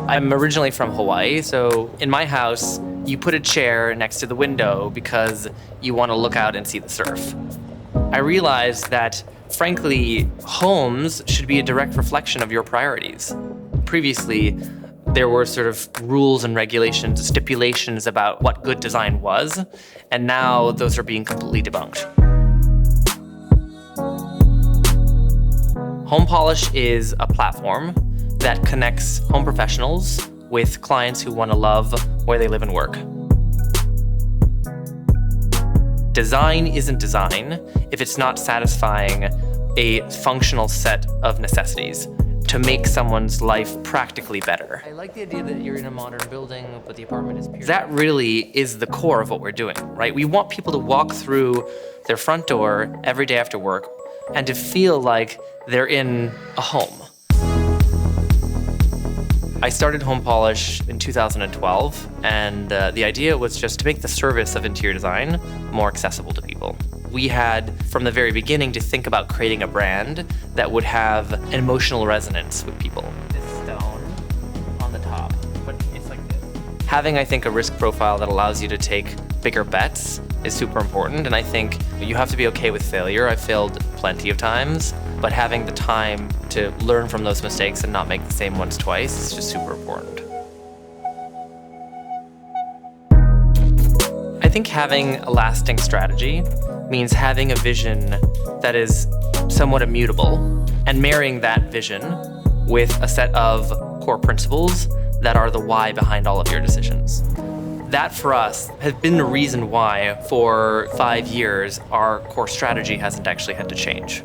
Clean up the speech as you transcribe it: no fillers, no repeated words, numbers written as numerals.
I'm originally from Hawaii, so in my house, you put a chair next to the window because you want to look out and see the surf. I realized that, frankly, homes should be a direct reflection of your priorities. Previously, there were sort of rules and regulations, stipulations about what good design was, and now those are being completely debunked. Homepolish is a platform that connects home professionals with clients who want to love where they live and work. Design isn't design if it's not satisfying a functional set of necessities to make someone's life practically better. I like the idea that you're in a modern building, but the apartment is period. That really is the core of what we're doing, right? We want people to walk through their front door every day after work and to feel like they're in a home. I started Homepolish in 2012, and the idea was just to make the service of interior design more accessible to people. We had, from the very beginning, to think about creating a brand that would have an emotional resonance with people. This stone on the top, but it's like this. Having, I think, a risk profile that allows you to take bigger bets is super important, and I think you have to be okay with failure. I've failed plenty of times, but having the time to learn from those mistakes and not make the same ones twice is just super important. I think having a lasting strategy means having a vision that is somewhat immutable and marrying that vision with a set of core principles that are the why behind all of your decisions. That, for us, has been the reason why, for 5 years, our core strategy hasn't actually had to change.